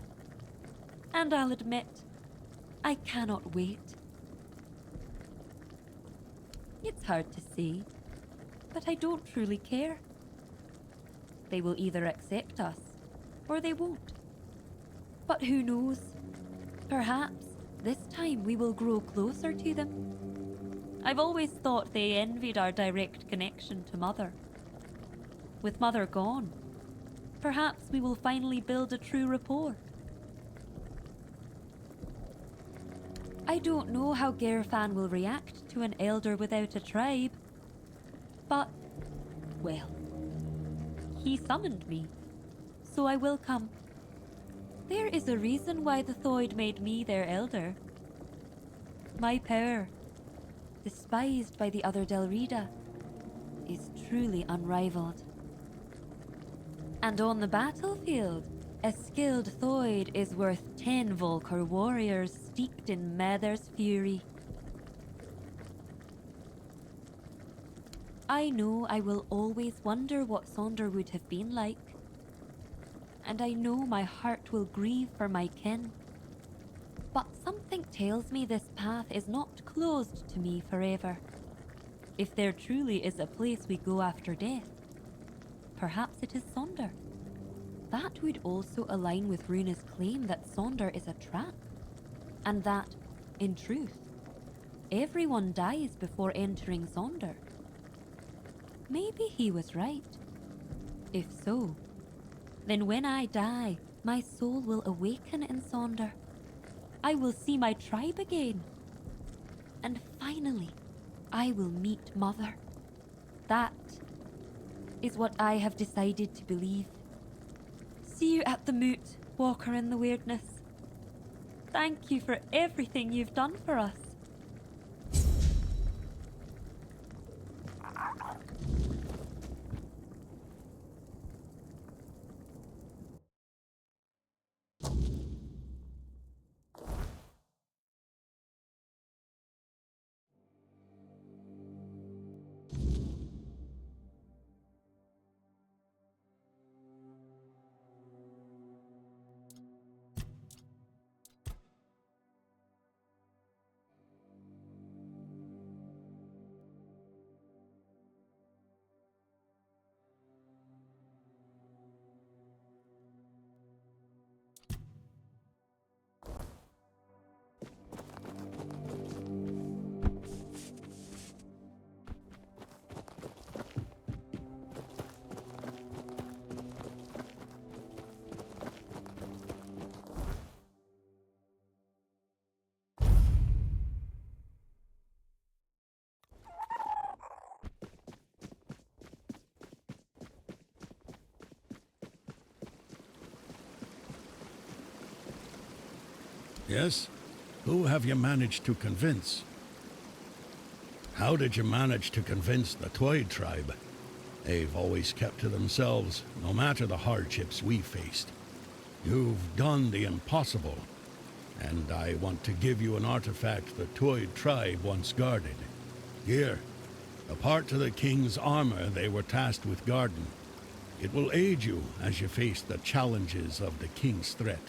And I'll admit, I cannot wait. It's hard to say, but I don't truly care. They will either accept us, or they won't. But who knows? Perhaps this time we will grow closer to them. I've always thought they envied our direct connection to Mother. With Mother gone, perhaps we will finally build a true rapport. I don't know how Gerfan will react to an elder without a tribe, but, well, he summoned me, so I will come. There is a reason why the Thoid made me their elder. My power, despised by the other Delrida, is truly unrivaled. And on the battlefield, a skilled Thoid is worth 10 Volker warriors steeped in Mather's fury. I know I will always wonder what Sonder would have been like. And I know my heart will grieve for my kin. But something tells me this path is not closed to me forever. If there truly is a place we go after death, perhaps it is Sonder. That would also align with Runa's claim that Sonder is a trap, and that, in truth, everyone dies before entering Sonder. Maybe he was right. If so, then when I die, my soul will awaken in Sonder. I will see my tribe again. And finally, I will meet Mother. That is what I have decided to believe. See you at the moot, Walker in the Weirdness. Thank you for everything you've done for us. Yes? Who have you managed to convince? How did you manage to convince the Twoid tribe? They've always kept to themselves, no matter the hardships we faced. You've done the impossible, and I want to give you an artifact the Twoid tribe once guarded. Here, a part to the king's armor they were tasked with guarding. It will aid you as you face the challenges of the king's threat.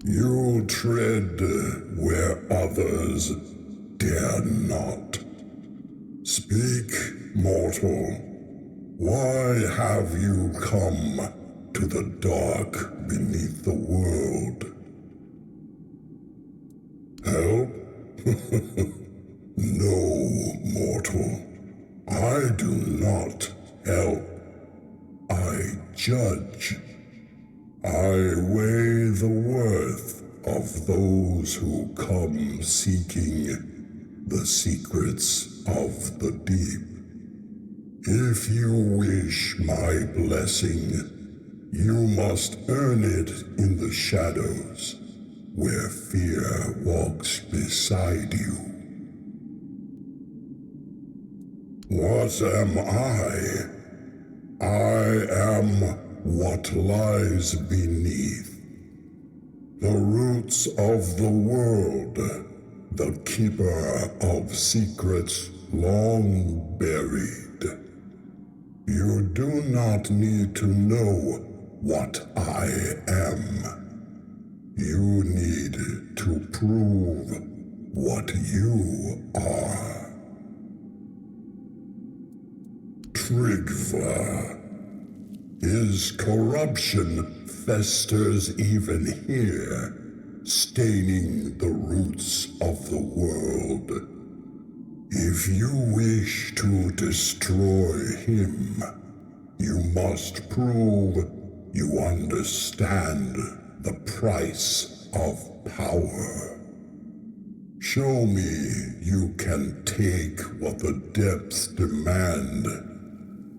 You tread where others dare not. Speak, mortal. Why have you come to the dark beneath the world? Help? No, mortal. I do not help. I judge. I weigh the worth of those who come seeking the secrets of the deep. If you wish my blessing, you must earn it in the shadows, where fear walks beside you. What am I? I am what lies beneath. The roots of the world, the keeper of secrets long buried. You do not need to know what I am. You need to prove what you are. Trigva. His corruption festers even here, staining the roots of the world. If you wish to destroy him, you must prove you understand the price of power. Show me you can take what the depths demand: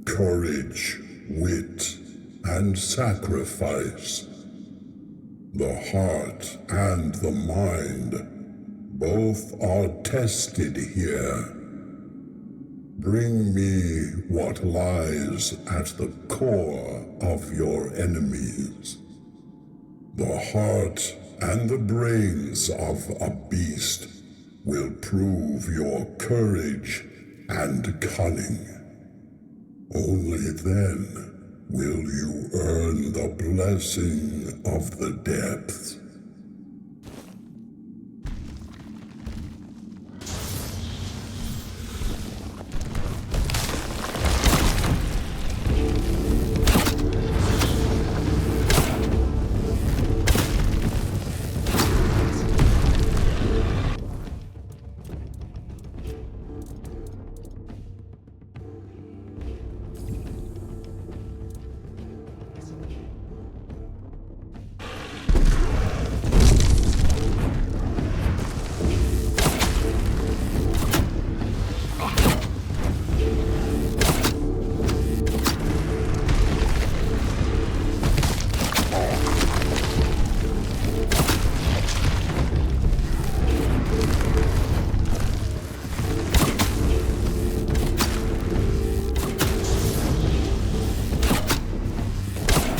courage, wit, and sacrifice. The heart and the mind both are tested here. Bring me what lies at the core of your enemies. The heart and the brains of a beast will prove your courage and cunning. Only then will you earn the blessing of the depths.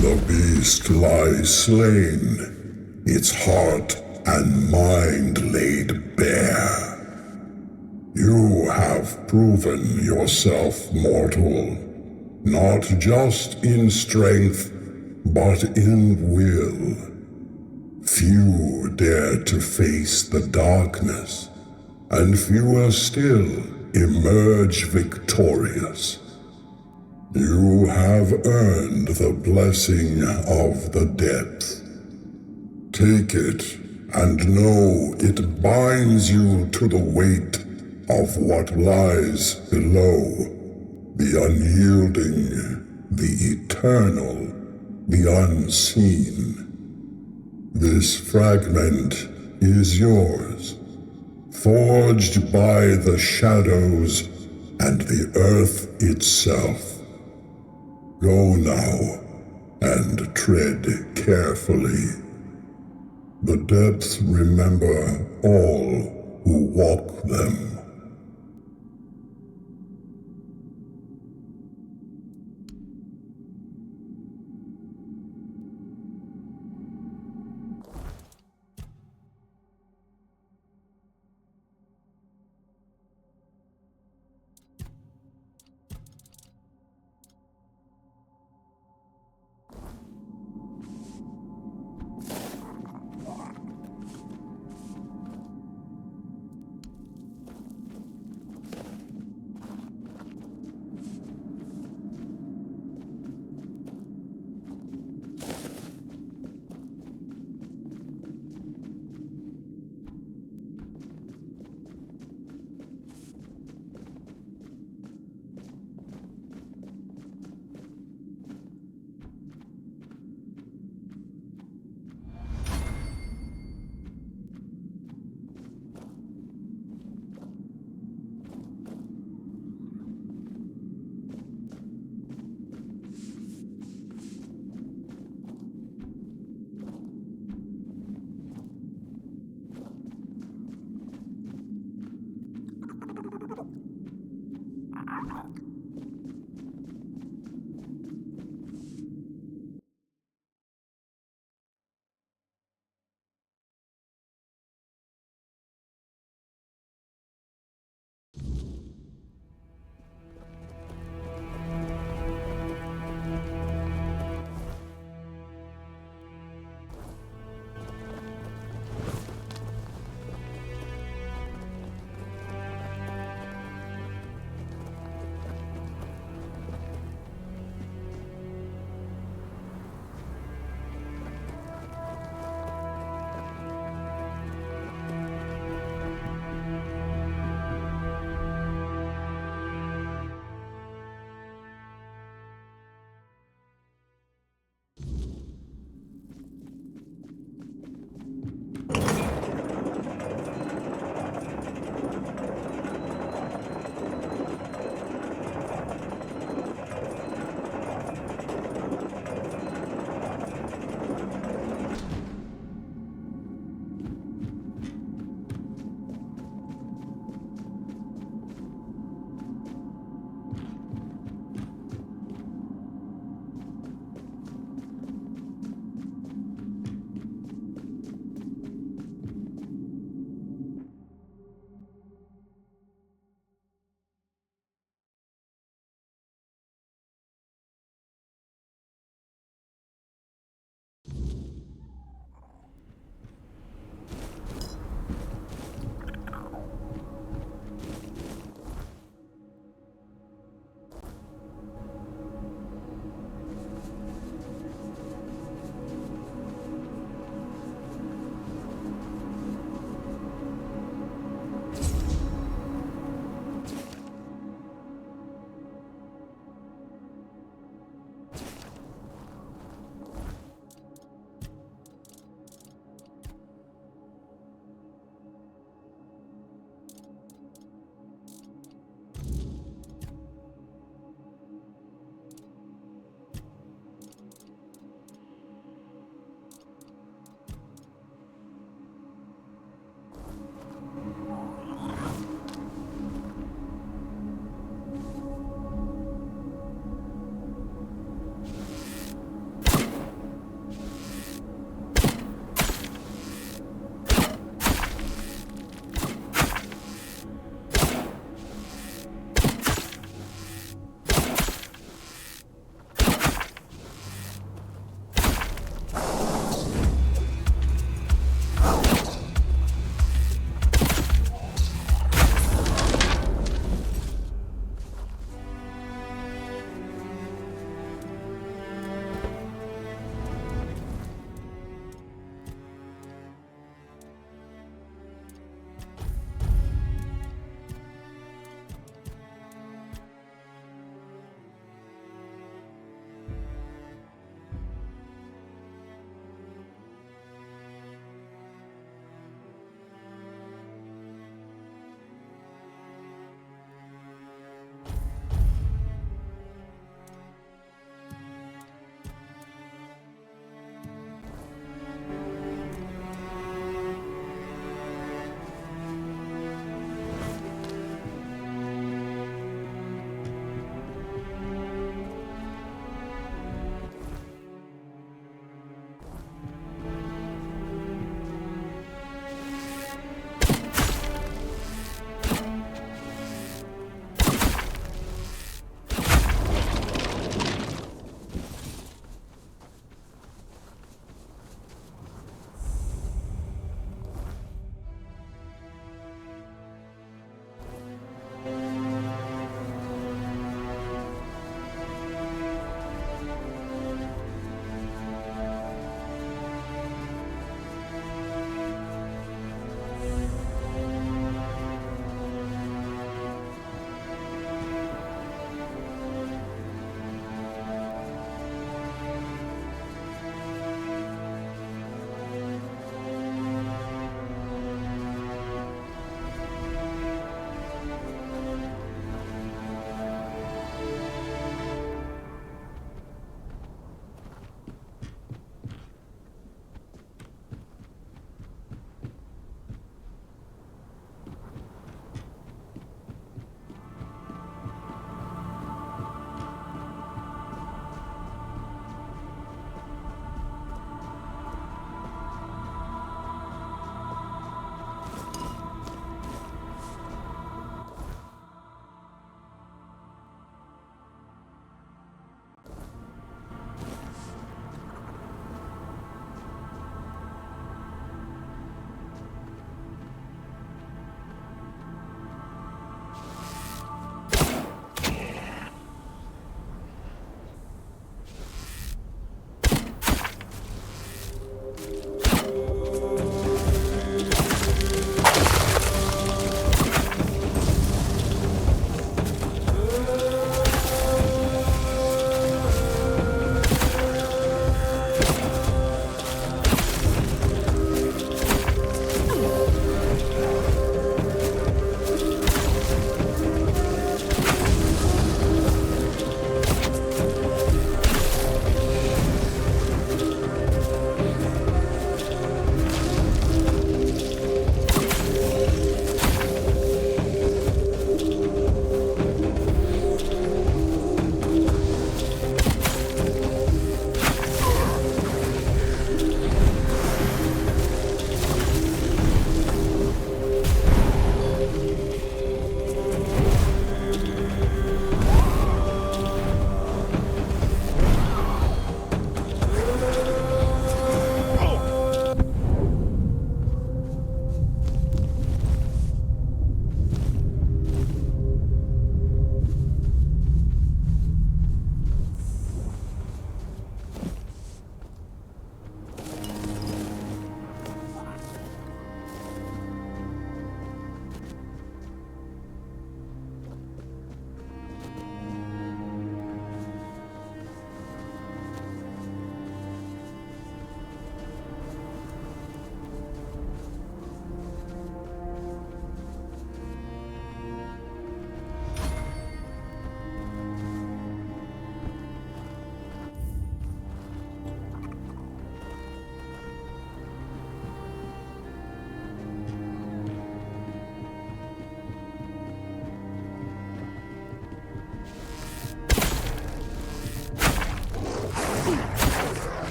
The beast lies slain, its heart and mind laid bare. You have proven yourself mortal, not just in strength, but in will. Few dare to face the darkness, and fewer still emerge victorious. You have earned the blessing of the depth. Take it and know it binds you to the weight of what lies below. The unyielding, the eternal, the unseen. This fragment is yours, forged by the shadows and the earth itself. Go now, and tread carefully. The depths remember all who walk them.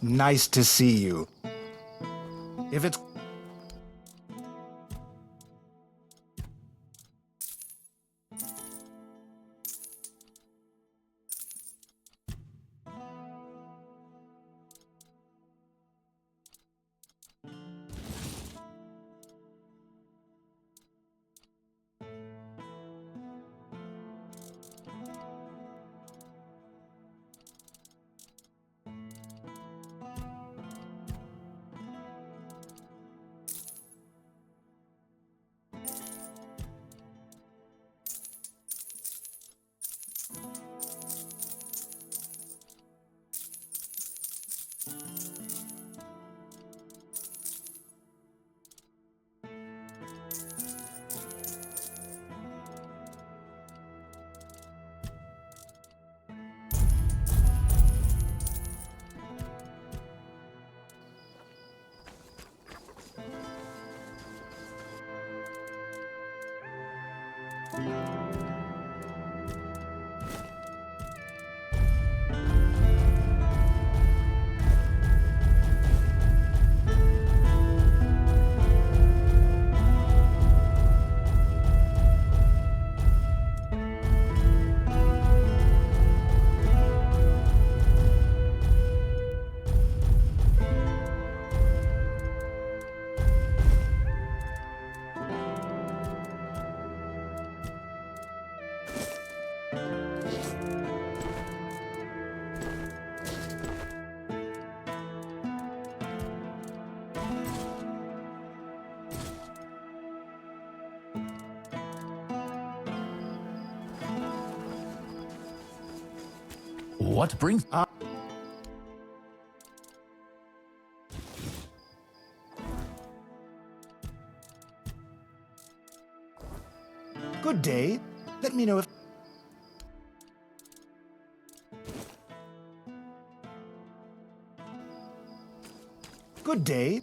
Nice to see you. If it's... What brings... Good day. Let me know if... Good day.